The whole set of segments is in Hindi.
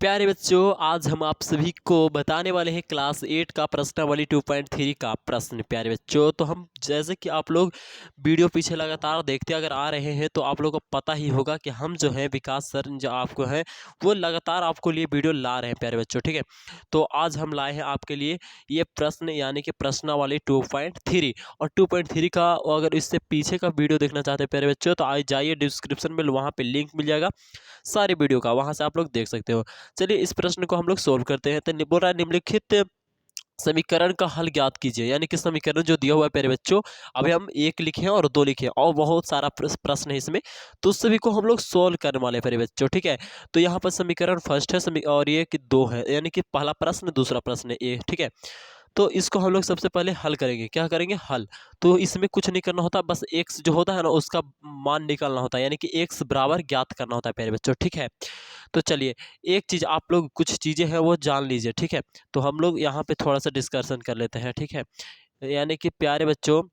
प्यारे बच्चों, आज हम आप सभी को बताने वाले हैं क्लास 8 का प्रश्नावली 2.3 का प्रश्न। प्यारे बच्चों, तो हम जैसे कि आप लोग वीडियो पीछे लगातार देखते अगर आ रहे हैं तो आप लोगों को पता ही होगा कि हम जो है विकास सर जो आपको हैं वो लगातार आपको लिए वीडियो ला रहे हैं। प्यारे बच्चों, ठीक है, तो आज हम लाए हैं आपके लिए ये प्रश्न यानी कि प्रश्नावली 2.3। और 2.3 का अगर इससे पीछे का वीडियो देखना चाहते हैं प्यारे बच्चों तो आज जाइए डिस्क्रिप्शन में, वहाँ पे लिंक मिल जाएगा सारी वीडियो का, वहाँ से आप लोग देख सकते हो। चलिए इस प्रश्न को हम लोग सोल्व करते हैं। तो बोल रहा है निम्नलिखित समीकरण का हल ज्ञात कीजिए, यानी कि समीकरण जो दिया हुआ है प्यारे बच्चों, अभी हम एक लिखे हैं और दो लिखे हैं और बहुत सारा प्रश्न है इसमें, तो उस सभी को हम लोग सोल्व करने वाले हैं प्यारे बच्चों, ठीक है। तो यहाँ पर समीकरण फर्स्ट है और ये कि दो है, यानी कि पहला प्रश्न दूसरा प्रश्न है ये, ठीक है। तो इसको हम लोग सबसे पहले हल करेंगे। क्या करेंगे? हल। तो इसमें कुछ नहीं करना होता, बस एक्स जो होता है ना उसका मान निकालना होता है, यानी कि एक्स बराबर ज्ञात करना होता है प्यारे बच्चों, ठीक है। तो चलिए एक चीज़ आप लोग कुछ चीज़ें हैं वो जान लीजिए, ठीक है। तो हम लोग यहाँ पे थोड़ा सा डिस्कशन कर लेते हैं, ठीक है। यानी कि प्यारे बच्चों,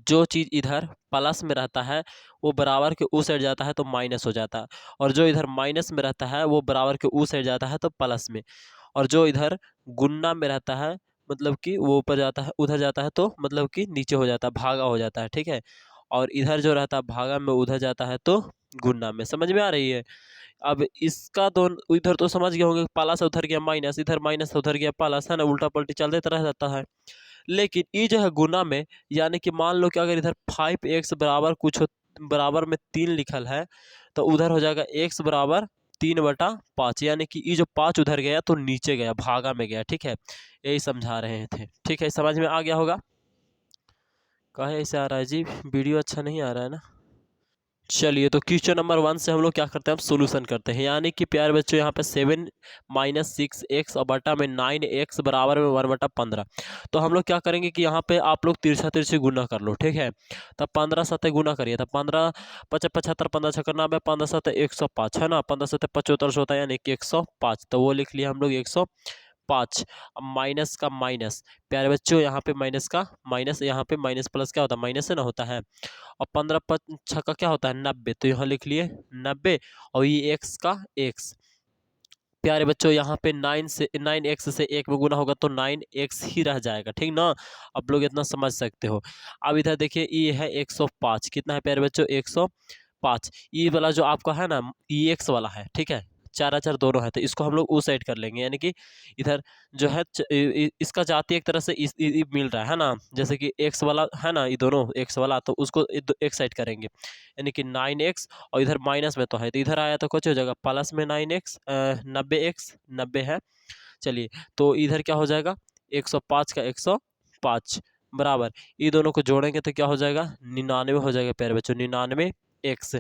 जो चीज़ इधर प्लस में रहता है वो बराबर के उस साइड जाता है तो माइनस हो जाता है, और जो इधर माइनस में रहता है वो बराबर के उस साइड जाता है तो प्लस में, और जो इधर गुन्ना में रहता है मतलब कि वो ऊपर जाता है, उधर जाता है तो मतलब कि नीचे हो जाता है, भागा हो जाता है, ठीक है। और इधर जो रहता है भागा में, उधर जाता है तो गुन्ना में। समझ में आ रही है? अब इसका दोनों इधर तो समझ गए होंगे, प्लस उधर गया माइनस, इधर माइनस उधर गया प्लस, है ना, उल्टा पलटी चलते तरह रहता है। लेकिन ये जो है गुना में, यानी कि मान लो कि अगर इधर 5x बराबर कुछ बराबर में 3 लिखल है तो उधर हो जाएगा x बराबर 3/5, यानी कि ये जो 5 उधर गया तो नीचे गया, भागा में गया, ठीक है। यही समझा रहे थे, ठीक है, समझ में आ गया होगा। कहे ऐसे आ रहा है जी, वीडियो अच्छा नहीं आ रहा है ना। चलिए तो क्वेश्चन नंबर 1 से हम लोग क्या करते हैं, हम सोल्यूशन करते हैं। यानी कि प्यारे बच्चों यहाँ पे 7-6x और बटा में 9x बराबर में 1/15। तो हम लोग क्या करेंगे कि यहाँ पे आप लोग तिरछा तिरछी गुना कर लो, ठीक है। तब 15 सतह गुना करिए, तब 15 पच 75, 15 छक्कर 90, 15 सतह 105, है ना, 15 सतह 75 होता है, यानी कि 105। तो वो लिख लिया हम लोग 105। अब माइनस का माइनस, प्यारे बच्चों यहाँ पे माइनस का माइनस, यहाँ पे माइनस प्लस क्या होता है, माइनस से ना होता है। और 15 छक्का क्या होता है, 90, तो यहाँ लिख लिए 90, और ये एक्स का एक्स। प्यारे बच्चों यहाँ पे 9x से 1 में गुना होगा तो 9x ही रह जाएगा, ठीक ना। आप लोग इतना समझ सकते हो। अब इधर देखिए ये है 105, कितना है प्यारे बच्चों, 105। ये वाला जो आपका है ना, ये एक्स वाला है, ठीक है, चार चार दोनों है, तो इसको हम लोग उस साइड कर लेंगे, यानी कि इधर जो है इसका जाति एक तरह से मिल रहा है ना, जैसे कि एक्स वाला है ना, ये दोनों एक्स वाला, तो उसको एक साइड करेंगे, यानी कि 9x, और इधर माइनस में तो है तो इधर आया तो कुछ हो जाएगा प्लस में 9x, 90x 90 है। चलिए तो इधर क्या हो जाएगा, 105 का 105 बराबर, ये दोनों को जोड़ेंगे तो क्या हो जाएगा, 99 हो जाएगा प्यारे बच्चों, 99x।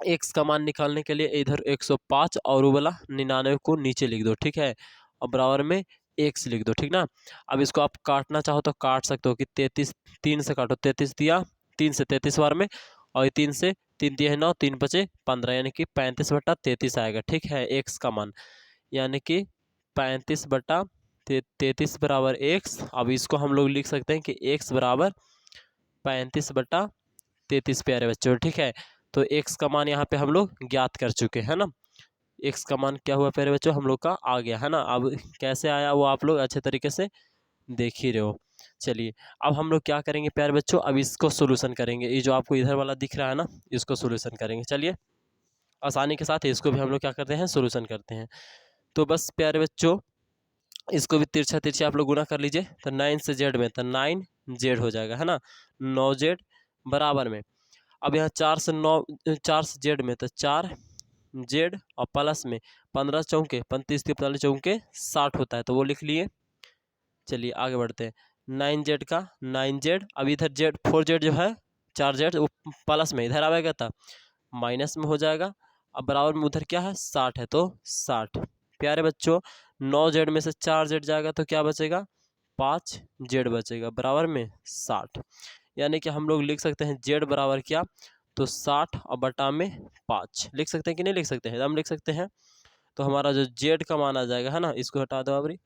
एक्स का मान निकालने के लिए इधर 105 और वो वाला 99 को नीचे लिख दो, ठीक है, और बराबर में एक्स लिख दो, ठीक ना। अब इसको आप काटना चाहो तो काट सकते हो कि 33, 3 से काटो, 33 दिया, 3 से 33 बार में, और ये 3 से 3 दिया है 9, 3 बचे 15, यानी कि 35/33 आएगा, ठीक है, एक्स का मान, यानी कि 35/33 बराबर एक्स। अब इसको हम लोग लिख सकते हैं कि एक्स बराबर 35/33 प्यारे बच्चों, ठीक है। तो एक्स का मान यहाँ पे हम लोग ज्ञात कर चुके हैं ना, एक्स का मान क्या हुआ प्यारे बच्चों, हम लोग का आ गया है ना। अब कैसे आया वो आप लोग अच्छे तरीके से देख ही रहे हो। चलिए अब हम लोग क्या करेंगे प्यारे बच्चों, अब इसको सोल्यूशन करेंगे, ये जो आपको इधर वाला दिख रहा है ना, इसको सोल्यूशन करेंगे। चलिए आसानी के साथ इसको भी हम लोग क्या करते हैं, सोल्यूशन करते हैं। तो बस प्यारे बच्चों, इसको भी तिरछा तिरछा आप लोग गुना कर लीजिए, तो 9 से जेड में तो 9z हो जाएगा, है ना, 9z बराबर में। अब यहाँ 4 से 9, 4 से जेड में तो 4z, और प्लस में 15 चौके 35, 43 चौके 60 होता है, तो वो लिख लिए। चलिए आगे बढ़ते हैं, 9z का 9z, अब इधर जेड 4z जो है 4z वो प्लस में इधर आएगा था माइनस में हो जाएगा। अब बराबर में उधर क्या है 60 है तो 60। प्यारे बच्चों 9z में से 4z जाएगा तो क्या बचेगा, 5z बचेगा, बराबर में 60। यानी कि हम लोग लिख सकते हैं z बराबर क्या, तो 60 और बटा में 5 लिख सकते हैं कि नहीं लिख सकते हैं, हम लिख सकते हैं। तो हमारा जो z का मान आ जाएगा, है ना, इसको हटा दो अभी,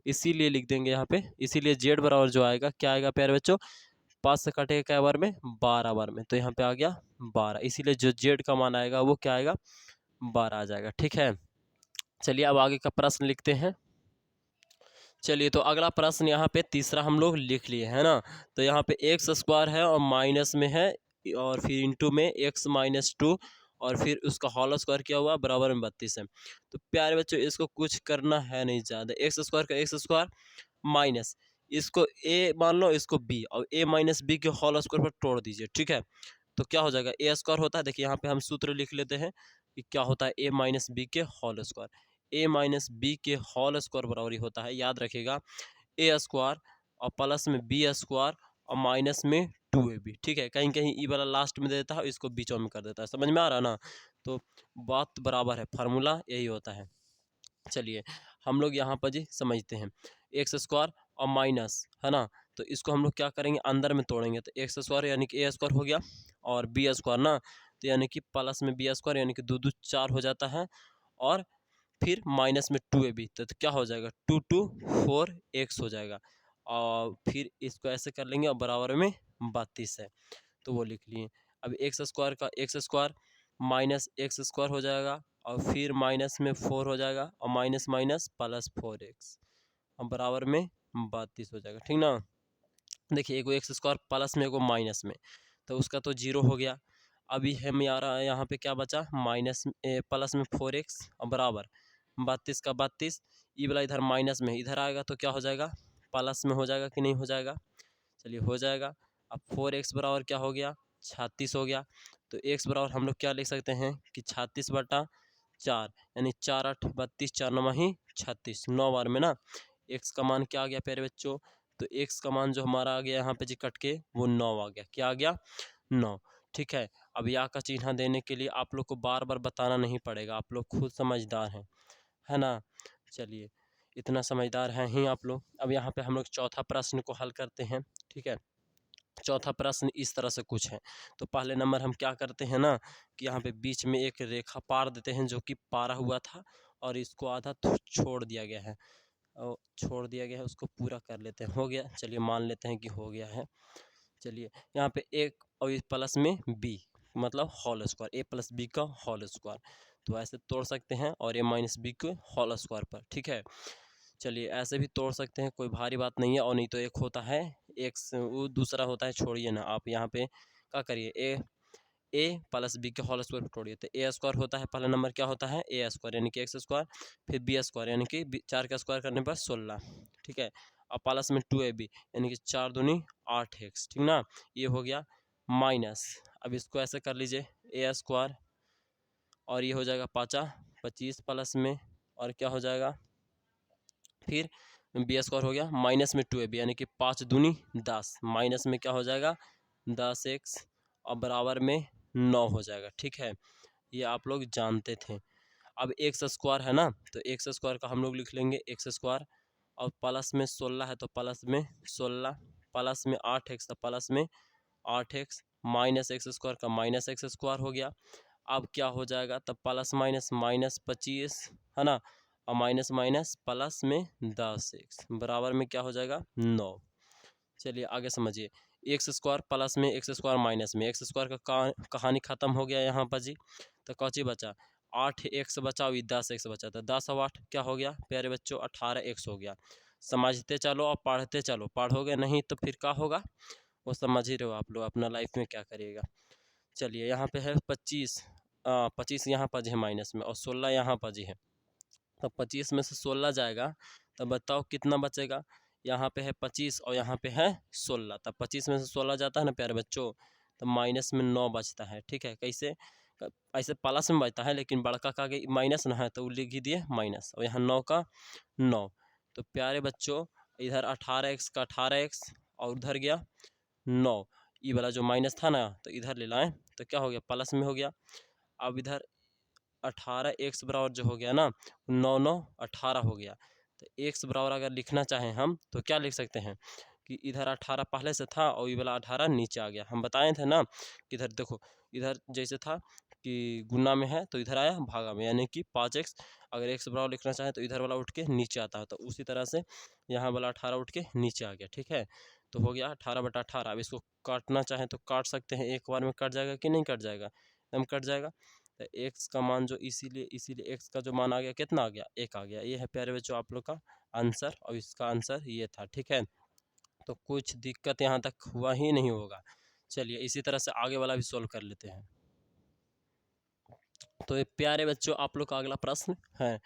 इसीलिए लिख देंगे यहाँ पे, इसीलिए z बराबर जो आएगा क्या आएगा प्यारे बच्चों, 5 से कटेगा क्या बार में, 12 बार में, तो यहाँ पे आ गया 12, इसीलिए जो z का मान आएगा वो क्या आएगा, 12 आ जाएगा, ठीक है। चलिए अब आगे का प्रश्न लिखते हैं। चलिए तो अगला प्रश्न यहाँ पे तीसरा हम लोग लिख लिए है ना। तो यहाँ पे एक्स स्क्वायर है और माइनस में है और फिर इंटू में एक्स माइनस टू और फिर उसका होल स्क्वायर किया हुआ बराबर में 32 है। तो प्यारे बच्चों इसको कुछ करना है नहीं ज़्यादा, एक्स स्क्वायर का एक्स स्क्वायर माइनस इसको ए मान लो, इसको बी, और ए माइनस बी के होल स्क्वायर पर तोड़ दीजिए। ठीक है, तो क्या हो जाएगा, ए स्क्वायर होता है, देखिए यहाँ पे हम सूत्र लिख लेते हैं कि क्या होता है, ए माइनस बी के होल स्क्वायर। ए माइनस बी के होल स्क्वायर बराबर ही होता है, याद रखिएगा, ए स्क्वायर और प्लस में बी स्क्वायर और माइनस में 2ab। ठीक है, कहीं कहीं ई वाला लास्ट में देता है, इसको बीचों में कर देता है, समझ में आ रहा ना। तो बात बराबर है, फार्मूला यही होता है। चलिए हम लोग यहाँ पर जी समझते हैं, एक्स स्क्वायर और माइनस है ना, तो इसको हम लोग क्या करेंगे, अंदर में तोड़ेंगे। तो एक्स स्क्वायर यानी कि ए स्क्वायर हो गया और बी स्क्वायर ना, तो यानी कि प्लस में बी स्क्वायर यानी कि दो दो चार हो जाता है, और फिर माइनस में 2ab, तो क्या हो जाएगा, 2 4x हो जाएगा। और फिर इसको ऐसे कर लेंगे और बराबर में 32 है, तो वो लिख लिए। अब एक्स स्क्वायर का x square minus x square हो जाएगा और फिर माइनस में 4 हो जाएगा और माइनस माइनस प्लस 4x और बराबर में 32 हो जाएगा। ठीक ना, देखिए एगो एक्स स्क्वायर प्लस में एगो माइनस में, तो उसका तो जीरो हो गया। अभी हम यहाँ पे क्या बचा, माइनस प्लस में 4x और बराबर 32 का 32, ई वाला इधर माइनस में इधर आएगा तो क्या हो जाएगा, प्लस में हो जाएगा कि नहीं हो जाएगा, चलिए हो जाएगा। अब 4x बराबर क्या हो गया, 36 हो गया। तो x बराबर हम लोग क्या लिख सकते हैं कि 36/4 यानी 4 8 32, 4 9 ही 36, 9 बार में ना x का मान क्या आ गया प्यारे बच्चों, तो x का मान जो हमारा आ गया यहाँ पे जी कट के वो 9 आ गया, क्या आ गया 9। ठीक है, अब या का चिन्ह देने के लिए आप लोग को बार बार बताना नहीं पड़ेगा, आप लोग खुद समझदार हैं, है ना। चलिए इतना समझदार हैं ही आप लोग। अब यहाँ पे हम लोग चौथा प्रश्न को हल करते हैं। ठीक है, चौथा प्रश्न इस तरह से कुछ है। तो पहले नंबर हम क्या करते हैं ना कि यहाँ पे बीच में एक रेखा पार देते हैं जो कि पारा हुआ था और इसको आधा छोड़ दिया गया है, और छोड़ दिया गया है उसको पूरा कर लेते हैं, हो गया, चलिए मान लेते हैं कि हो गया है। चलिए यहाँ पे एक और इस प्लस में बी मतलब होल स्क्वायर, ए प्लस बी का होल स्क्वायर, तो ऐसे तोड़ सकते हैं और ए माइनस बी के होल स्क्वायर पर। ठीक है, चलिए ऐसे भी तोड़ सकते हैं, कोई भारी बात नहीं है। और नहीं तो एक होता है एक्स, वो दूसरा होता है, छोड़िए ना आप, यहाँ पे क्या करिए, ए प्लस बी के होल स्क्वायर तोड़िए, तो ए स्क्वायर होता है, पहला नंबर क्या होता है ए स्क्वायर यानी कि एक्स स्क्वायर, फिर बी स्क्वायर यानी कि 4 का स्क्वायर करने पर 16। ठीक है, और प्लस में 2ab यानी कि 4 दूनी 8x। ठीक ना, ये हो गया माइनस, अब इसको ऐसे कर लीजिए ए स्क्वायर और ये हो जाएगा 5 25 प्लस में और क्या हो जाएगा, फिर बी स्क्वायर हो गया माइनस में 2ab यानी कि 5 दूनी 10, माइनस में क्या हो जाएगा 10x और बराबर में 9 हो जाएगा। ठीक है, ये आप लोग जानते थे। अब एक्स स्क्वायर है ना, तो एक्स स्क्वायर का हम लोग लिख लेंगे एक्स स्क्वायर और प्लस में 16 है तो प्लस में 16, प्लस में 8x तो प्लस में 8x, माइनस एक्स स्क्वायर का माइनस एक्स स्क्वायर हो गया। अब क्या हो जाएगा, तब प्लस माइनस माइनस 25 है ना, और माइनस माइनस प्लस में 10x बराबर में क्या हो जाएगा 9। चलिए आगे समझिए, एक्स स्क्वायर प्लस में एक्स स्क्वायर माइनस में एक्स स्क्वायर का कहानी ख़त्म हो गया यहाँ पर जी। तो कौची बचा, 8x बचा और 10x बचा, तो 10 और 8 क्या हो गया प्यारे बच्चों 18x हो गया। समझते चलो और पढ़ते चलो, पढ़ोगे नहीं तो फिर क्या होगा वो समझ ही रहे हो आप लोग, अपना लाइफ में क्या करिएगा। चलिए यहाँ पे है 25, 25 यहाँ पर जी है माइनस में और 16 यहाँ पर जी है, तो 25 में से 16 जाएगा, तब बताओ कितना बचेगा, यहाँ पे है 25 और यहाँ पे है 16, तब 25 में से 16 जाता है ना प्यारे बच्चों, तो माइनस में 9 बचता है। ठीक है, कैसे, ऐसे प्लस में बचता है लेकिन बड़का का आगे माइनस ना है तो वो लिख ही दिए माइनस, और यहाँ 9 का 9। तो प्यारे बच्चों इधर 18x का 18x और उधर गया 9, ये वाला जो माइनस था ना तो इधर ले लाएं तो क्या हो गया प्लस में हो गया। अब इधर 18x बराबर जो हो गया ना 9 9 18 हो गया, तो x बराबर अगर लिखना चाहें हम तो क्या लिख सकते हैं कि इधर 18 पहले से था और ये वाला 18 नीचे आ गया। हम बताए थे ना कि इधर देखो, इधर जैसे था कि गुना में है तो इधर आया भागा में, यानी कि 5x, अगर x बराबर लिखना चाहें तो इधर वाला उठ के नीचे आता है, तो उसी तरह से यहाँ वाला 18 उठ के नीचे आ गया। ठीक है, तो हो गया 18/18। अब इसको काटना चाहें तो काट सकते हैं, एक बार में कट जाएगा कि नहीं कट जाएगा, एकदम कट जाएगा। तो एक्स का मान जो इसीलिए एक्स का जो मान आ गया कितना आ गया 1 आ गया। ये है प्यारे बच्चों आप लोग का आंसर और इसका आंसर ये था। ठीक है, तो कुछ दिक्कत यहाँ तक हुआ ही नहीं होगा। चलिए इसी तरह से आगे वाला भी सोल्व कर लेते हैं। तो ये प्यारे बच्चों आप लोग का अगला प्रश्न है,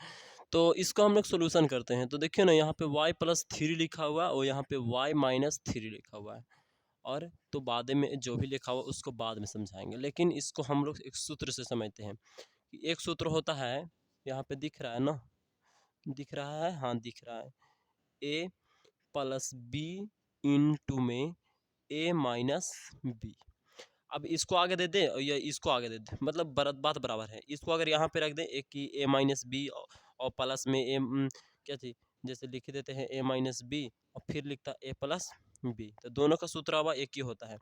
तो इसको हम लोग सोल्यूशन करते हैं। तो देखिए ना यहाँ पे y+3 लिखा हुआ है और यहाँ पे y-3 लिखा हुआ है, और तो बाद में जो भी लिखा हुआ उसको बाद में समझाएंगे, लेकिन इसको हम लोग एक सूत्र से समझते हैं कि एक सूत्र होता है, यहाँ पे दिख रहा है ना, दिख रहा है, हाँ दिख रहा है, a+b इंटू में a-b। अब इसको आगे दे दें या इसको आगे दे दें, मतलब बात बराबर है। इसको अगर यहाँ पे रख दें एक कि a-b और प्लस में क्या चीज जैसे लिख देते हैं a-b और फिर लिखता a+b, तो दोनों का सूत्र अब एक ही होता है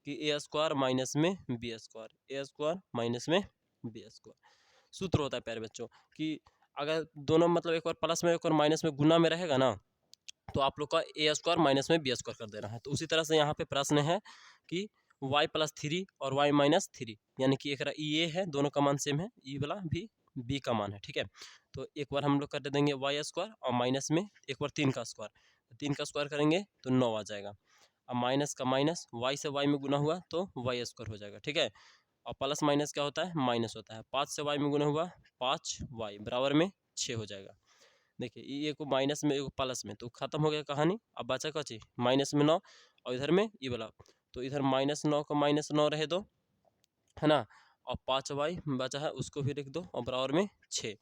कि a² माइनस में b², a² माइनस में b²। सूत्र होता है प्यारे बच्चों कि अगर दोनों मतलब एक बार प्लस में एक और माइनस में गुना में रहेगा ना, तो आप लोग का a² माइनस में b² कर देना है। तो उसी तरह से यहाँ पे प्रश्न है कि y+3 और y-3, यानी कि एक ये है, दोनों का मान सेम है, ई वाला भी b का मान है। ठीक है, तो एक बार हम लोग कर देंगे y² और माइनस में एक बार 3 का स्क्वायर, 3 का स्क्वायर करेंगे तो 9 आ जाएगा। अब माइनस का माइनस y से y में गुना हुआ तो y² हो जाएगा। ठीक है, और प्लस माइनस क्या होता है, माइनस होता है। 5 से y में गुना हुआ 5y बराबर में 6 हो जाएगा। देखिए ये को माइनस में एक प्लस में, तो खत्म हो गया कहानी। अब बचा क्या चीज, माइनस में 9 और इधर में ये वाला, तो इधर -9 का -9 रहे दो, है ना, और 5y बचा है उसको भी लिख दो और बराबर में 6।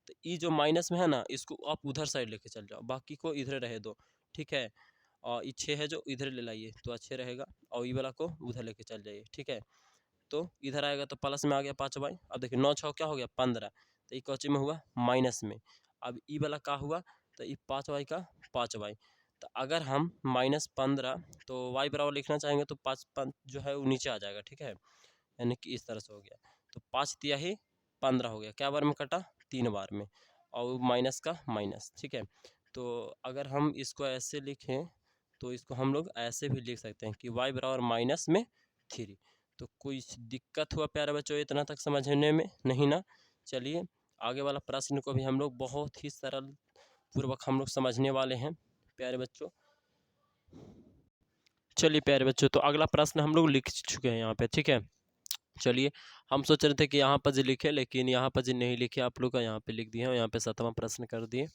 तो ये जो माइनस में है ना, इसको आप उधर साइड लेके चल जाओ, बाकी को इधर रहे दो। ठीक है, और ये 6 है जो इधर ले लाइए तो अच्छे रहेगा, और ये वाला को उधर लेके चल जाइए। ठीक है, तो इधर आएगा तो प्लस में आ गया 5y। अब देखिए 9 6 क्या हो गया 15, तो ये कौची में हुआ माइनस में। अब ई वाला का हुआ, तो ये 5y का 5y। तो अगर हम -15 तो y बराबर लिखना चाहेंगे तो 5 जो है वो नीचे आ जाएगा। ठीक है, यानी कि इस तरह से हो गया, तो 5 तिया ही 15 हो गया, क्या बार में कटा 3 बार में, और माइनस का माइनस। ठीक है, तो अगर हम इसको ऐसे लिखें तो इसको हम लोग ऐसे भी लिख सकते हैं कि y बराबर -3। तो कोई दिक्कत हुआ प्यारे बच्चों इतना तक समझने में, नहीं ना? चलिए आगे वाला प्रश्न को भी हम लोग बहुत ही सरल पूर्वक हम लोग समझने वाले हैं प्यारे बच्चों। चलिए प्यारे बच्चों, तो अगला प्रश्न हम लोग लिख चुके हैं यहाँ पे। ठीक है, चलिए हम सोच रहे थे कि यहाँ पर जी लिखे, लेकिन यहाँ पर जी नहीं लिखे, आप लोग का यहाँ पे लिख दिए हैं, यहाँ पे 7वां प्रश्न कर दिए।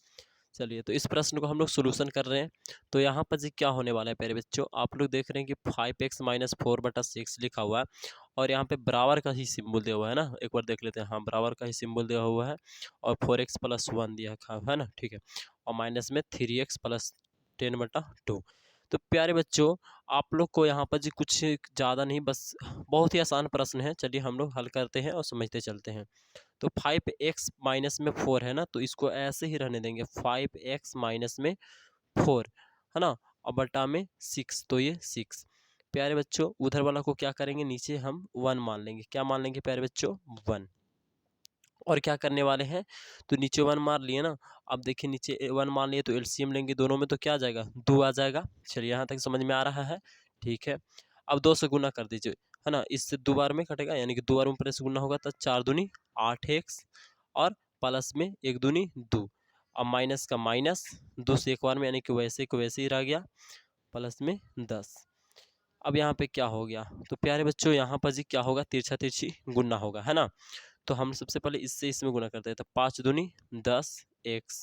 चलिए तो इस प्रश्न को हम लोग सोल्यूशन कर रहे हैं। तो यहाँ पर जी क्या होने वाला है प्यारे बच्चों, आप लोग देख रहे हैं कि 5x - 4/6 लिखा हुआ है, और यहाँ पे बराबर का ही सिंबल दिया हुआ है ना, एक बार देख लेते हैं। हाँ, बराबर का ही सिंबल दिया हुआ है, और 4x + 1 दिया है ना। ठीक है, और माइनस में 3x + 10/2। तो प्यारे बच्चों आप लोग को यहाँ पर जी कुछ ज़्यादा नहीं, बस बहुत ही आसान प्रश्न है। चलिए हम लोग हल करते हैं और समझते चलते हैं। तो 5x - 4 है ना, तो इसको ऐसे ही रहने देंगे, 5x - 4 है ना, और बटा में 6, तो ये 6। प्यारे बच्चों उधर वाला को क्या करेंगे, नीचे हम 1 मान लेंगे। क्या मान लेंगे प्यारे बच्चों, 1। और क्या करने वाले हैं, तो नीचे 1 मान लिए ना। अब देखिए नीचे 1 मान लिए तो एलसीएम लेंगे दोनों में, तो क्या आ जाएगा 2 आ जाएगा। चलिए यहाँ तक समझ में आ रहा है। ठीक है, अब 2 से गुना कर दीजिए, है ना, इससे 2 बार में कटेगा, यानी कि 2 बार ऊपर से गुना होगा तो 4 दूनी 8x, और प्लस में 1 दूनी 2, अब माइनस का माइनस 2 से एक बार में, यानी कि वैसे को वैसे ही रह गया, प्लस में 10। अब यहाँ पे क्या हो गया, तो प्यारे बच्चों यहाँ पर जी क्या होगा, तिरछा तिरछी गुना होगा, है ना। तो हम सबसे पहले इससे इसमें गुना करते हैं, तो 5 दूनी 10x,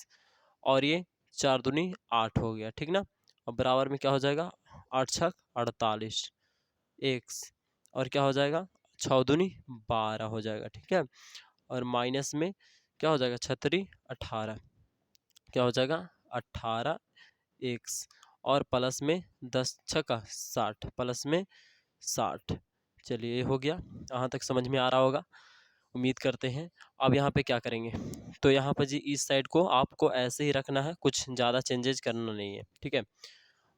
और ये 4 दूनी 8 हो गया। ठीक ना, अब बराबर में क्या हो जाएगा, 8 छक 48 x, और क्या हो जाएगा 6 दूनी 12 हो जाएगा। ठीक है, और माइनस में क्या हो जाएगा 36 18, क्या हो जाएगा 18x, और प्लस में 10 छका 60, प्लस में 60। चलिए ये हो गया, यहाँ तक समझ में आ रहा होगा, उम्मीद करते हैं। अब यहाँ पे क्या करेंगे, तो यहाँ पर जी इस साइड को आपको ऐसे ही रखना है, कुछ ज़्यादा चेंजेज करना नहीं है। ठीक है,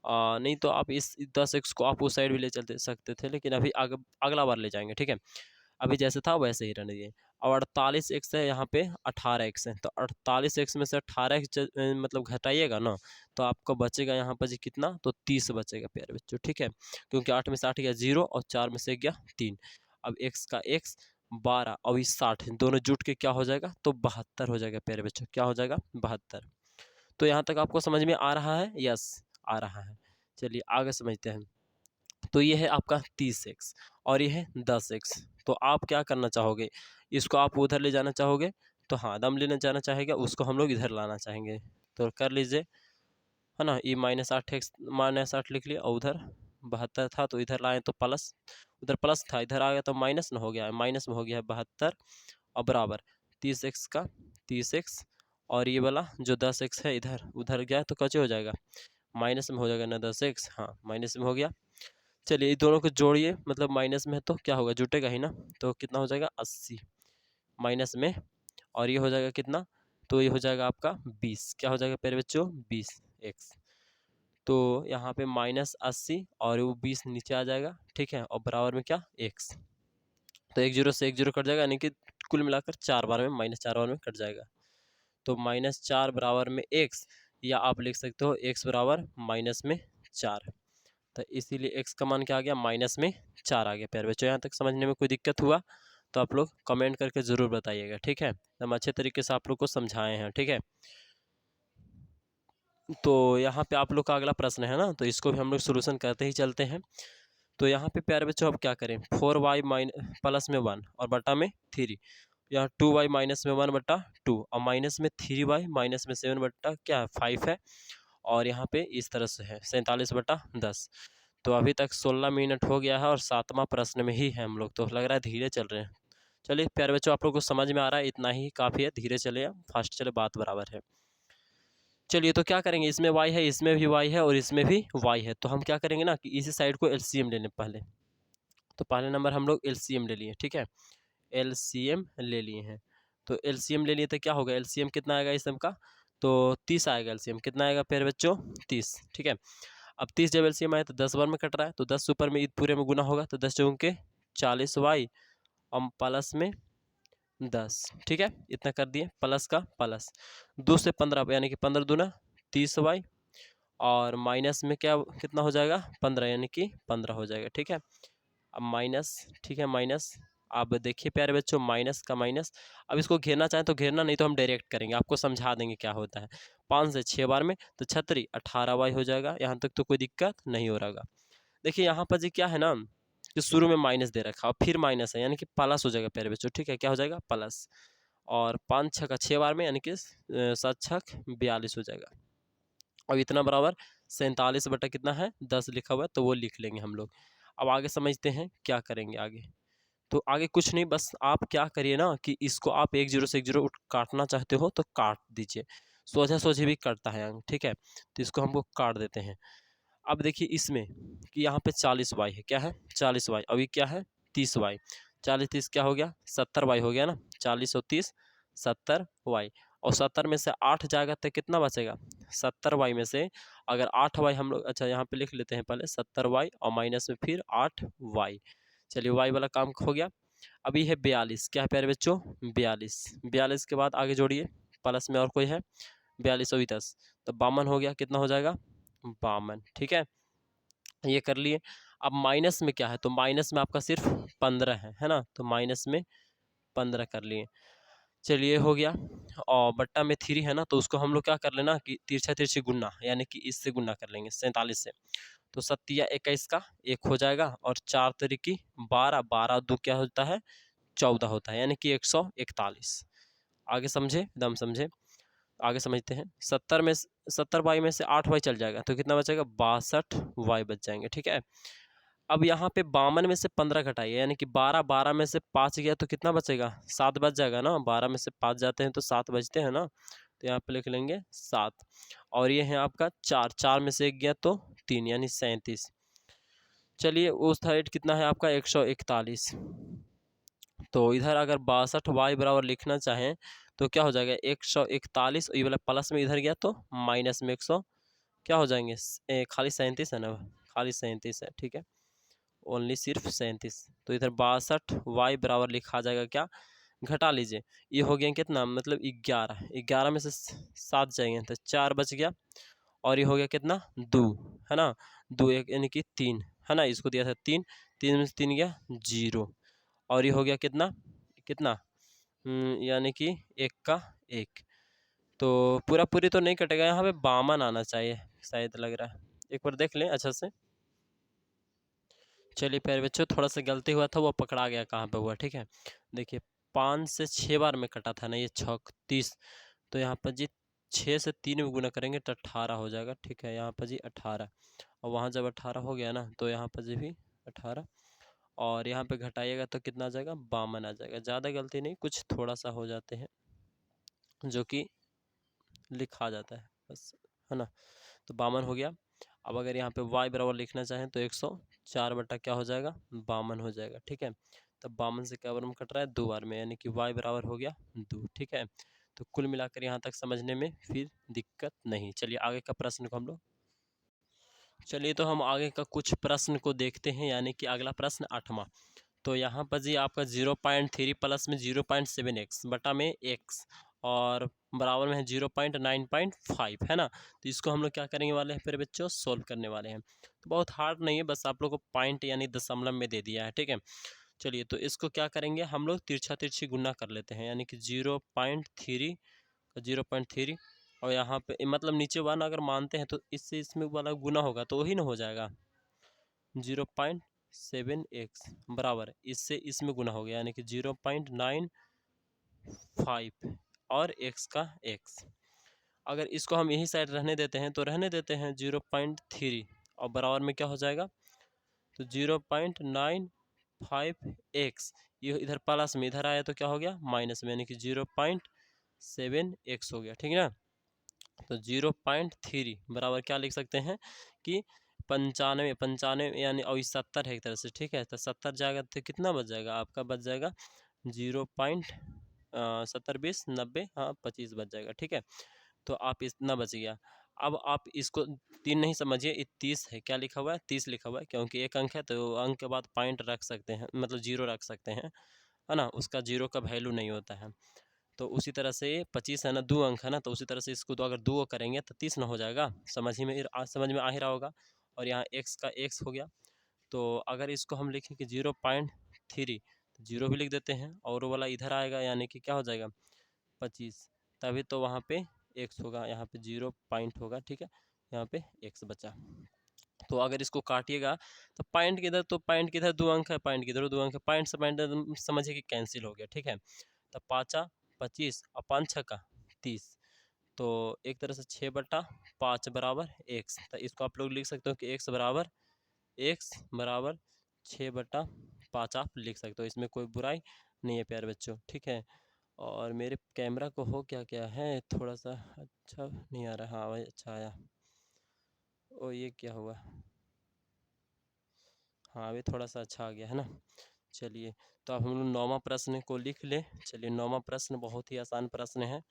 नहीं तो आप इस 10x को आप उस साइड भी ले चलते सकते थे, लेकिन अभी अगला बार ले जाएंगे। ठीक है, अभी जैसे था वैसे ही रहने दिए। अब 48x है, यहाँ पे 18x है, तो 48x में से 18x मतलब घटाइएगा ना, तो आपको बचेगा यहाँ पर जी कितना, तो 30 बचेगा प्यारे बच्चों। ठीक है, क्योंकि 8 में से 8 गया 0 और 4 में से गया 3। अब x का x 12 और 60 दोनों जुट के क्या हो जाएगा, तो 72 हो जाएगा प्यारे बच्चों। क्या हो जाएगा, 72। तो यहाँ तक आपको समझ में आ रहा है? यस, आ रहा है। चलिए आगे समझते हैं। तो ये है आपका 30x और ये है 10x। तो आप क्या करना चाहोगे, इसको आप उधर ले जाना चाहोगे, तो हाँ दम लेना जाना चाहेगा, उसको हम लोग इधर लाना चाहेंगे। तो कर लीजिए, है ना, ये -8x -8 लिख लिया और उधर 72 था तो इधर लाए तो प्लस, उधर प्लस था इधर आ गया तो माइनस में हो गया, माइनस में हो गया है 72 और बराबर 30x का 30x और ये वाला जो 10x है इधर उधर गया तो कैसे हो जाएगा, माइनस में हो जाएगा ना 10x, हाँ माइनस में हो गया। चलिए दोनों को जोड़िए, मतलब माइनस में है तो क्या होगा, जुटेगा ही ना, तो कितना हो जाएगा 80 माइनस में, और ये हो जाएगा कितना, तो ये हो जाएगा आपका 20। क्या हो जाएगा प्यारे बच्चों, 20x। तो यहाँ पे -80 और वो 20 नीचे आ जाएगा, ठीक है, और बराबर में क्या, x। तो 1 0 से 1 0 कट जाएगा, यानी कि कुल मिलाकर 4 बार में -4 बार में कट जाएगा। तो -4 बराबर में x, या आप लिख सकते हो x बराबर -4। तो इसीलिए x का मान क्या आ गया, -4 आ गया प्यारे बच्चों। यहाँ तक समझने में कोई दिक्कत हुआ तो आप लोग कमेंट करके ज़रूर बताइएगा, ठीक है। हम अच्छे तरीके से आप लोग को समझाए हैं, ठीक है। तो यहाँ पे आप लोग का अगला प्रश्न है ना, तो इसको भी हम लोग सोल्यूशन करते ही चलते हैं। तो यहाँ पे प्यारे बच्चों अब क्या करें, 4y प्लस में 1 और बटा में 3, यहाँ 2y माइनस में 1 बटा 2 और माइनस में 3y माइनस में 7 बटा क्या है 5 है, और यहाँ पे इस तरह से है 47 बटा 10। तो अभी तक 16 मिनट हो गया है और 7वां प्रश्न में ही है हम लोग, तो लग रहा है धीरे चल रहे हैं। चलिए प्यारे बच्चों आप लोग को समझ में आ रहा है, इतना ही काफ़ी है, धीरे चले फास्ट चले बात बराबर है। चलिए तो क्या करेंगे, इसमें y है, इसमें भी y है और इसमें भी y है, तो हम क्या करेंगे ना कि इसी साइड को एलसीएम ले लें पहले। तो पहले नंबर हम लोग एलसीएम ले लिए, ठीक है, एलसीएम ले लिए हैं। तो एलसीएम ले लिए तो क्या होगा, एलसीएम कितना आएगा इस सब का, तो 30 आएगा। एलसीएम कितना आएगा प्यारे बच्चों, 30, ठीक है। अब 30 जब एलसीएम आए तो 10 बार में कट रहा है, तो 10 ऊपर में पूरे में गुना होगा, तो 10 चौके के 40y और प्लस में 10, ठीक है, इतना कर दिए, प्लस का प्लस 2 से 15 यानी कि 15 दूना 30y और माइनस में क्या कितना हो जाएगा 15 यानी कि 15 हो जाएगा, ठीक है। अब माइनस, ठीक है, माइनस, अब देखिए प्यारे बच्चों माइनस का माइनस, अब इसको घेरना चाहें तो घेरना, नहीं तो हम डायरेक्ट करेंगे, आपको समझा देंगे क्या होता है। 5 से 6 बार में तो 18y हो जाएगा, यहाँ तक तो कोई दिक्कत नहीं हो रहा। देखिए यहाँ पर जी क्या है ना कि शुरू में माइनस दे रखा और फिर माइनस है, यानी कि प्लस हो जाएगा प्यारे बच्चों, ठीक है, क्या हो जाएगा प्लस, और 5 छः का 6 बार में यानी कि 7 छः 42 हो जाएगा। अब इतना बराबर 47 बटा कितना है 10 लिखा हुआ है, तो वो लिख लेंगे हम लोग। अब आगे समझते हैं क्या करेंगे आगे। तो आगे कुछ नहीं, बस आप क्या करिए ना कि इसको आप 1 0 से 1 0 काटना चाहते हो तो काट दीजिए, सोझा सोझे भी कटता है अंक, ठीक है। तो इसको हमको काट देते हैं। अब देखिए इसमें कि यहाँ पे 40y है, क्या है 40y, अभी क्या है 30y, 40 30 क्या हो गया 70y हो गया ना, 40 और 30 70y, और 70 में से 8 जाएगा तो कितना बचेगा 70y में से, अगर 8y हम लोग, अच्छा यहाँ पे लिख लेते हैं पहले 70y और माइनस में फिर 8y। चलिए y वाला काम हो गया। अभी है 42, क्या है प्यारे बच्चों 42, 42 के बाद आगे जोड़िए, प्लस में और कोई है 42 और 10 तो 52 हो गया, कितना हो जाएगा 52, ठीक है, ये कर लिए। अब माइनस में क्या है, तो माइनस में आपका सिर्फ 15 है ना, तो माइनस में 15 कर लिए। चलिए हो गया, और बट्टा में 3 है ना, तो उसको हम लोग क्या कर लेना कि तिरछा तिरछी गुना, यानी कि इससे गुना कर लेंगे 47 से, तो 7 का 1 हो जाएगा, और 4 तरीकी 12, 12 दो क्या होता है 14 होता है, यानी कि 141। आगे समझे, दम समझे, आगे समझते हैं। 70y में से 8y चल जाएगा तो कितना बचेगा 62y बच जाएंगे, ठीक है। अब यहाँ पे 52 में से 15 घटाइए, यानी कि 12, 12 में से 5 गया तो कितना बचेगा 7 बच जाएगा ना, 12 में से 5 जाते हैं तो 7 बचते हैं ना, तो यहाँ पे लिख लेंगे 7, और ये है आपका 4, 4 में से 1 गया तो 3 यानी 37। चलिए उस साइड कितना है आपका 141, तो इधर अगर 62y बराबर लिखना चाहें तो क्या हो जाएगा 141, ये वाला प्लस में इधर गया तो माइनस में 100 क्या हो जाएंगे खाली 37 है ना, खाली 37 है, ठीक है, ओनली सिर्फ 37। तो इधर 62y बराबर लिखा जाएगा क्या, घटा लीजिए, ये हो गया कितना मतलब 11, 11 में से 7 जाएंगे तो 4 बच गया, और ये हो गया कितना 2, है ना, 2 1 यानी कि 3 है ना, इसको दिया था 3, 3 में से 3 गया 0, और ये हो गया कितना कितना, यानी कि 1 का 1। तो पूरा पूरी तो नहीं कटेगा, यहाँ पे बामन आना चाहिए शायद, लग रहा है। एक बार देख लें अच्छा से। चलिए प्यारे बच्चों, थोड़ा सा गलती हुआ था, वो पकड़ा गया कहाँ पे हुआ, ठीक है। देखिए 5 से 6 बार में कटा था ना, ये 6 30। तो यहाँ पर जी 6 से 3 में गुना करेंगे तो 18 हो जाएगा, ठीक है। यहाँ पर जी 18, और वहाँ जब 18 हो गया ना, तो यहाँ पर जी भी 18, और यहाँ पे घटाइएगा तो कितना आ जाएगा, 52 आ जाएगा। ज़्यादा गलती नहीं, कुछ थोड़ा सा हो जाते हैं जो कि लिखा जाता है बस, है ना। तो 52 हो गया। अब अगर यहाँ पे y बराबर लिखना चाहें तो 104 बटा क्या हो जाएगा, 52 हो जाएगा, ठीक है। तब 52 से क्या बार में कट रहा है, 2 बार में, यानी कि y बराबर हो गया 2, ठीक है। तो कुल मिलाकर यहाँ तक समझने में फिर दिक्कत नहीं। चलिए आगे का प्रश्न को हम लोग, चलिए तो हम आगे का कुछ प्रश्न को देखते हैं, यानी कि अगला प्रश्न 8वां। तो यहाँ पर जी आपका 0.3 प्लस में 0.7x बटा में x, और बराबर में है 0.9.5, है ना। तो इसको हम लोग क्या करेंगे वाले हैं फिर बच्चों, सोल्व करने वाले हैं। तो बहुत हार्ड नहीं है, बस आप लोग को पॉइंट यानी दशमलव में दे दिया है, ठीक है। चलिए तो इसको क्या करेंगे हम लोग, तिरछा तिरछी गुना कर लेते हैं, यानी कि 0.3, और यहाँ पे मतलब नीचे वाला अगर मानते हैं तो इससे इसमें वाला गुना होगा तो वही ना हो जाएगा। 0.7x बराबर इससे इसमें गुना हो गया, यानी कि 0.95 और x का x। अगर इसको हम यही साइड रहने देते हैं तो रहने देते हैं 0.3, और बराबर में क्या हो जाएगा, तो 0.95x, ये इधर प्लस में, इधर आया तो क्या हो गया माइनस में, यानी कि 0.7x हो गया, ठीक है ना। तो 0.3 बराबर क्या लिख सकते हैं कि 95, 95 यानी, और 70 है एक तरह से, ठीक है। तो 70 जाएगा तो कितना बच जाएगा आपका, बच जाएगा 0.70 20 90, हाँ 25 बच जाएगा, ठीक है। तो आप इतना बच गया। अब आप इसको 3 नहीं समझिए, ये 30 है, क्या लिखा हुआ है, 30 लिखा हुआ है, क्योंकि एक अंक है तो अंक के बाद पॉइंट रख सकते हैं, मतलब 0 रख सकते हैं, है ना। उसका 0 का वैल्यू नहीं होता है। तो उसी तरह से 25 है ना, 2 अंक है ना, तो उसी तरह से इसको तो अगर 2 करेंगे तो 30 ना हो जाएगा, समझ में आ ही रहा होगा। और यहाँ x का x हो गया। तो अगर इसको हम लिखें कि 0.3, तो 0 भी लिख देते हैं, और वो वाला इधर आएगा, यानी कि क्या हो जाएगा 25, तभी तो वहाँ पे x होगा, यहाँ पे 0 पॉइंट होगा, ठीक है। यहाँ पे x बचा। तो अगर इसको काटिएगा तो पॉइंट किधर, तो पॉइंट किधर 2 अंक है, पॉइंट किधर 2 अंक है, पॉइंट से पॉइंट समझिए कि कैंसिल हो गया, ठीक है। तो 5 25 और 5 6 का 30, तो एक तरह से 6/5 बराबर x। तो इसको आप लोग लिख सकते हो कि x बराबर 6/5 आप लिख सकते हो, इसमें कोई बुराई नहीं है प्यारे बच्चों, ठीक है। और मेरे कैमरा को हो क्या क्या है, थोड़ा सा अच्छा नहीं आ रहा, हाँ भाई अच्छा आया। ओ ये क्या हुआ, हाँ अभी थोड़ा सा अच्छा आ गया है ना। चलिए तो अब हम लोग 9वां प्रश्न को लिख लें। चलिए 9वां प्रश्न बहुत ही आसान प्रश्न है।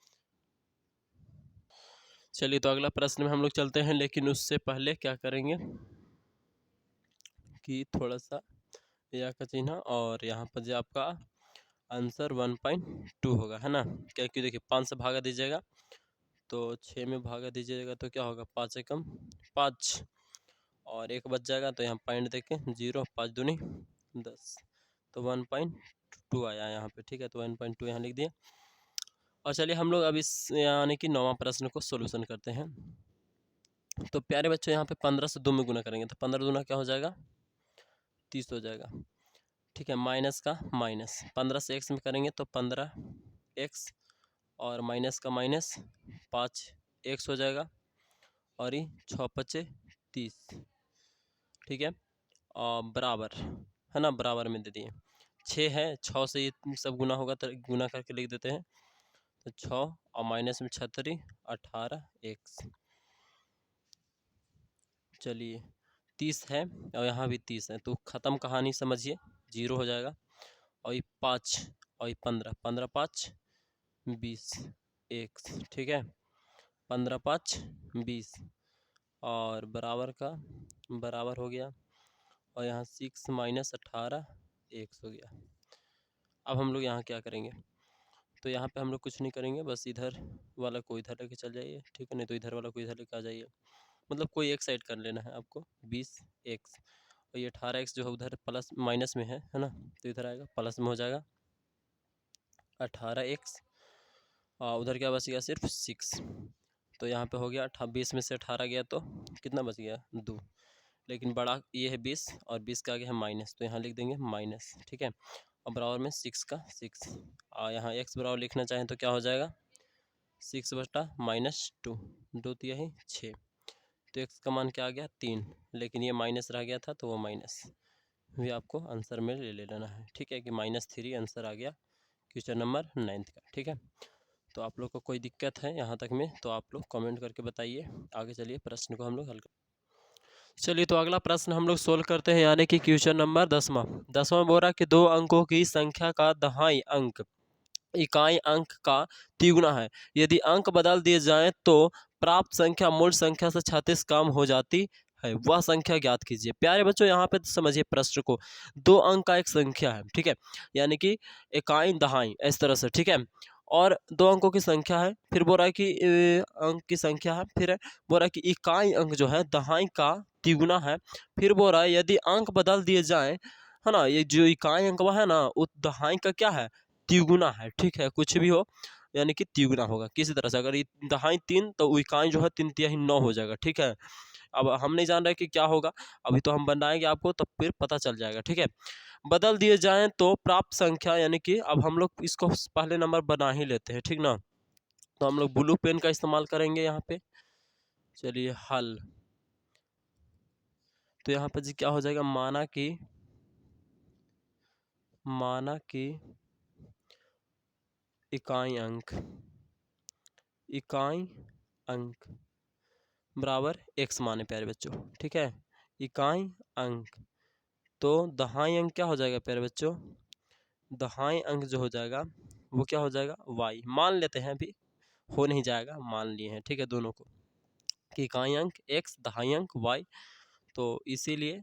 चलिए तो अगला प्रश्न में हम लोग चलते हैं, लेकिन उससे पहले क्या करेंगे कि थोड़ा सा या का चिन्ह, और यहाँ पर जो आपका आंसर 1.2 होगा, है ना। क्योंकि देखिए 5 से भागा दीजिएगा तो 6 में भागा दीजिएगा तो क्या होगा, 5 एकम 5, और एक बच जाएगा, तो यहाँ पॉइंट देखें 0, 5 दूनी 10, तो 1.2 आया यहाँ पे, ठीक है। तो 1.2 यहाँ लिख दिए। और चलिए हम लोग अब इस यानी कि 9वां प्रश्न को सोल्यूशन करते हैं। तो प्यारे बच्चों यहाँ पे 15 से 2 में गुना करेंगे तो 15 दूना क्या हो जाएगा, 30 हो जाएगा, ठीक है। माइनस का माइनस, 15 से x में करेंगे तो 15x, और माइनस का माइनस 5x हो जाएगा, और ये 6 5 30, ठीक है। और बराबर, है ना, बराबर में दे दिए। 6 है, 6 से ये सब गुना होगा तो गुना करके लिख देते हैं। तो 6 और माइनस में 36 18x। चलिए 30 है, और यहाँ भी 30 है, तो ख़त्म कहानी समझिए, 0 हो जाएगा। और ये 5 और ये 15, 15 5 20 x, ठीक है। 15 5 20, और बराबर का बराबर हो गया, और यहाँ 6 माइनस 18 x हो गया। अब हम लोग यहाँ क्या करेंगे, तो यहाँ पे हम लोग कुछ नहीं करेंगे, बस इधर वाला को इधर लेके चल जाइए, ठीक है। नहीं तो इधर वाला को इधर लेके आ जाइए, मतलब कोई एक साइड कर लेना है आपको, 20x, और ये 18x जो है उधर प्लस माइनस में है ना, तो इधर आएगा प्लस में हो जाएगा। 18x, उधर क्या बच गया सिर्फ 6। तो यहाँ पे हो गया 20 में से 18 गया तो कितना बच गया 2। लेकिन बड़ा ये है 20 और 20 का आगे है माइनस, तो यहाँ लिख देंगे माइनस, ठीक है। और बराबर में 6 का 6, यहाँ x बराबर लिखना चाहें तो क्या हो जाएगा 6/-2, 2 यही 6। तो x का मान क्या आ गया 3, लेकिन ये माइनस रह गया था तो वो माइनस भी आपको आंसर में ले लेना है, ठीक है, कि -3 आंसर आ गया क्वेश्चन नंबर 9 का, ठीक है। तो आप लोग को कोई दिक्कत है यहाँ तक में तो आप लोग कमेंट करके बताइए। आगे चलिए प्रश्न को हम लोग हल कर, चलिए तो अगला प्रश्न हम लोग सोल्व करते हैं, यानी कि क्वेश्चन नंबर 10वां बोल रहा कि 2 अंकों की संख्या का दहाई अंक इकाई अंक का तिगुना है। यदि अंक बदल दिए जाएं तो प्राप्त संख्या मूल संख्या से 36 कम हो जाती है, वह संख्या ज्ञात कीजिए। प्यारे बच्चों यहाँ पे समझिए प्रश्न को, 2 अंक का एक संख्या है, ठीक है, यानी कि इकाई दहाई इस तरह से, ठीक है, और 2 अंकों की संख्या है, फिर बोल रहा है कि अंक की संख्या है, फिर बोल रहा है कि इकाई अंक जो है दहाई का तिगुना है, फिर बोल रहा है यदि अंक बदल दिए जाएं, है ना, ये जो इकाई अंक है ना वो दहाई का क्या है तिगुना है, ठीक है, कुछ भी हो यानी कि तिगुना होगा किसी तरह से। अगर दहाई 3 तो इकाई जो है 3 तिहाई 9 हो जाएगा, ठीक है। अब हम नहीं जान रहे कि क्या होगा, अभी तो हम बनाएंगे आपको तब फिर पता चल जाएगा, ठीक है। बदल दिए जाएं तो प्राप्त संख्या, यानी कि अब हम लोग इसको पहले नंबर बना ही लेते हैं, ठीक ना। तो हम लोग ब्लू पेन का इस्तेमाल करेंगे यहाँ पे। चलिए हल, तो यहाँ पर जी क्या हो जाएगा, माना कि इकाई अंक बराबर x माने प्यारे बच्चों, ठीक है, इकाई अंक। तो दहाई अंक क्या हो जाएगा प्यारे बच्चों, दहाई अंक जो हो जाएगा वो क्या हो जाएगा y, मान लेते हैं, अभी हो नहीं जाएगा, मान लिए हैं, ठीक है, दोनों को कि इकाई अंक x दहाई अंक y। तो इसीलिए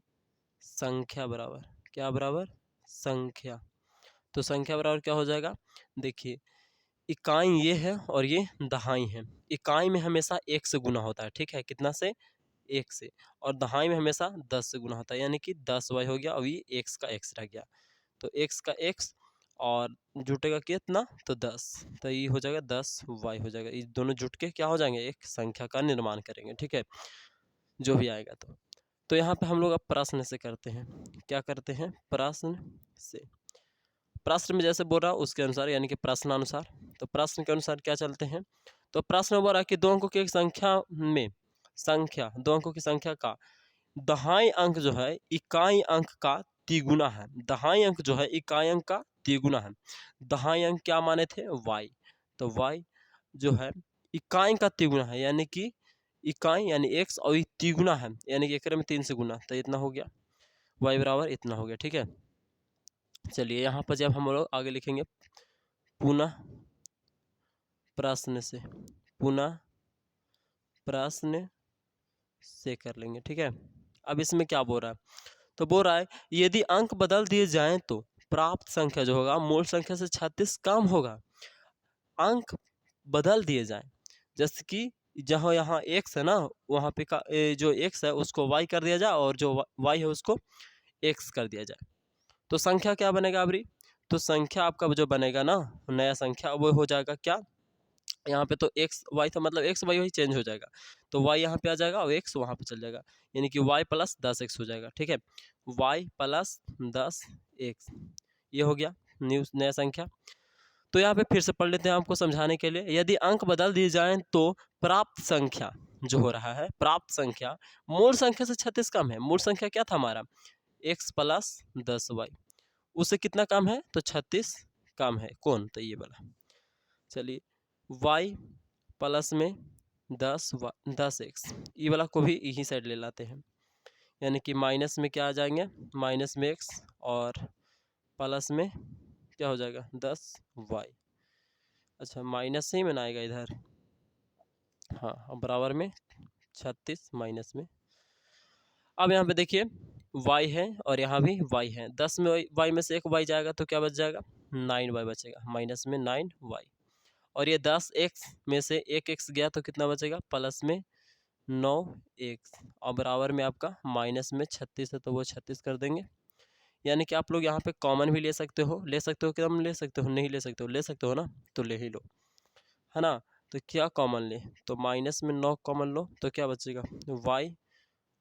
संख्या बराबर क्या बराबर संख्या, तो संख्या बराबर क्या हो जाएगा, देखिए इकाई ये है और ये दहाई है, इकाई में हमेशा 1 से गुना होता है, ठीक है, कितना से 1 से, और दहाई में हमेशा 10 से गुना होता है, यानी कि 10y हो गया, अभी x का x रह गया, तो x का x और जुटेगा कितना तो 10, तो ये हो जाएगा 10y हो जाएगा, ये दोनों जुट के क्या हो जाएंगे एक संख्या का निर्माण करेंगे, ठीक है, जो भी आएगा। तो यहाँ पे हम लोग अब प्रश्न से करते हैं, क्या करते हैं प्रश्न से, प्रश्न में जैसे बोल रहा हूँ उसके अनुसार, यानी कि प्रश्नानुसार। तो प्रश्न के अनुसार क्या चलते हैं, तो प्रश्न बोल रहा है कि 2 अंकों की एक संख्या 2 अंकों की संख्या का दहाई अंक जो है इकाई अंक का तिगुना है, दहाई अंक जो है इकाई अंक का तिगुना है। दहाई अंक क्या माने थे y, तो y जो है इकाई का तिगुना है, यानी कि इकाई यानी x और तिगुना है, यानी कि एक में 3 से गुना, तो इतना हो गया y बराबर इतना हो गया, ठीक है। चलिए यहाँ पर जब हम लोग आगे लिखेंगे पुनः प्रश्न से कर लेंगे, ठीक है। अब इसमें क्या बोल रहा है, तो बोल रहा है यदि अंक बदल दिए जाएं तो प्राप्त संख्या जो होगा मूल संख्या से 36 कम होगा। अंक बदल दिए जाएं, जैसे कि जहाँ यहाँ x है ना वहाँ पे जो x है उसको y कर दिया जाए और जो y है उसको x कर दिया जाए, तो संख्या क्या बनेगा अबरी, तो संख्या आपका जो बनेगा ना नया संख्या वो हो जाएगा क्या, यहाँ पे तो एक्स वाई था, मतलब एक्स वाई वही चेंज हो जाएगा, तो वाई यहाँ पे आ जाएगा और एक्स वहाँ पे चल जाएगा, यानी कि वाई प्लस 10x हो जाएगा, ठीक है, वाई प्लस 10x ये हो गया नया संख्या। तो यहाँ पे फिर से पढ़ लेते हैं आपको समझाने के लिए, यदि अंक बदल दिए जाएं तो प्राप्त संख्या जो हो रहा है, प्राप्त संख्या मूल संख्या से 36 कम है। मूल संख्या क्या था हमारा x प्लस 10y, उससे कितना कम है तो 36 कम है, कौन, तो ये वाला। चलिए y प्लस में 10x, ये वाला को भी यही साइड ले लाते हैं, यानी कि माइनस में क्या आ जाएंगे माइनस में x और प्लस में क्या हो जाएगा 10y, अच्छा माइनस से ही में आएगा इधर, हाँ अब बराबर में 36 माइनस में। अब यहाँ पे देखिए y है और यहाँ भी y है, 10 में y में से एक y जाएगा तो क्या बच जाएगा 9y बचेगा, माइनस में 9y, और ये 10x में से एक x गया तो कितना बचेगा प्लस में 9x, और बराबर में आपका माइनस में 36 है तो वो 36 कर देंगे, यानी कि आप लोग यहाँ पे कॉमन भी ले सकते हो कि हम ले सकते हो, नहीं ले सकते हो ना, तो ले ही लो, है ना। तो क्या कॉमन ले, तो माइनस में 9 कॉमन लो तो क्या बचेगा, y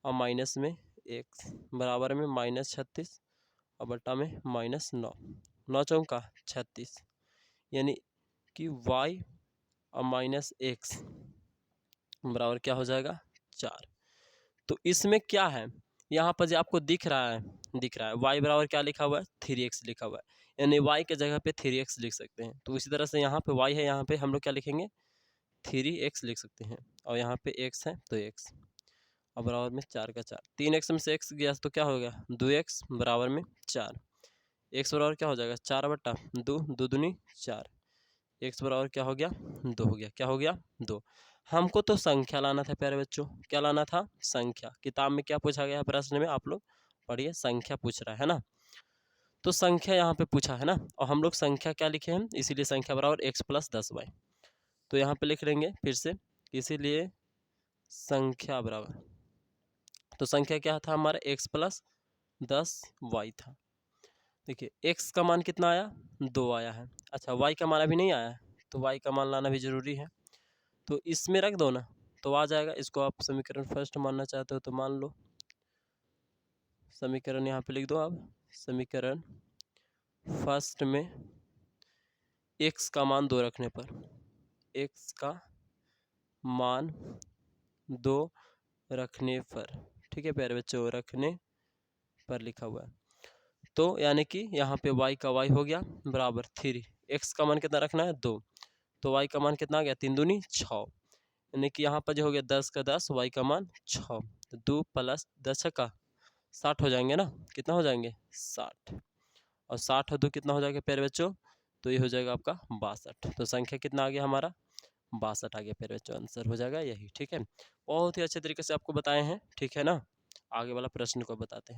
और माइनस में x बराबर में -36 और बट्टा में -9, 9 चौका 36, यानी कि y और -x बराबर क्या हो जाएगा 4। तो इसमें क्या है, यहाँ पर जो आपको दिख रहा है y बराबर क्या लिखा हुआ है 3x लिखा हुआ है, यानी y के जगह पे 3x लिख सकते हैं। तो इसी तरह से यहाँ पे y है, यहाँ पे हम लोग क्या लिखेंगे 3x लिख सकते हैं, और यहाँ पे x है तो x और बराबर में 4 का 4, 3x में से x गया तो क्या हो गया 2x बराबर में 4, x बराबर क्या हो जाएगा 4 बट्टा 2, 2 दूनी 4, x बराबर क्या हो गया 2 हो गया, क्या हो गया 2। हमको तो संख्या लाना था प्यारे बच्चों, क्या लाना था संख्या। किताब में क्या पूछा गया है प्रश्न में, आप लोग पढ़िए, संख्या पूछ रहा है ना, तो संख्या यहाँ पे पूछा है ना, और हम लोग संख्या क्या लिखे हैं, इसीलिए संख्या बराबर x प्लस 10y। तो यहाँ पे लिख लेंगे फिर से, इसीलिए संख्या बराबर, तो संख्या क्या था हमारा x प्लस 10y था। देखिए x का मान कितना आया 2 आया है, अच्छा y का मान अभी नहीं आया है, तो y का मान लाना भी जरूरी है। तो इसमें रख दो ना तो आ जाएगा, इसको आप समीकरण फर्स्ट मानना चाहते हो तो मान लो, समीकरण यहाँ पे लिख दो आप, समीकरण फर्स्ट में x का मान 2 रखने पर, x का मान 2 रखने पर, ठीक है प्यारे बच्चों, रखने पर लिखा हुआ है। तो यानी कि यहाँ पे y का y हो गया बराबर 3, x का मान कितना रखना है 2, तो y का मान कितना आ गया 3 दूनी 6, यानी कि यहाँ पर जो हो गया 10 का 10, y का मान 6, तो 2 प्लस 10 का 60 हो जाएंगे ना, कितना हो जाएंगे 60, और 60 और 2 कितना हो जाएगा प्यारे बच्चों, तो ये हो जाएगा आपका 62। तो संख्या कितना आ गया हमारा 62 आ गया प्यारे बच्चों, आंसर हो जाएगा यही, ठीक है। बहुत ही अच्छे तरीके से आपको बताए हैं, ठीक है ना। आगे वाला प्रश्न को बताते हैं।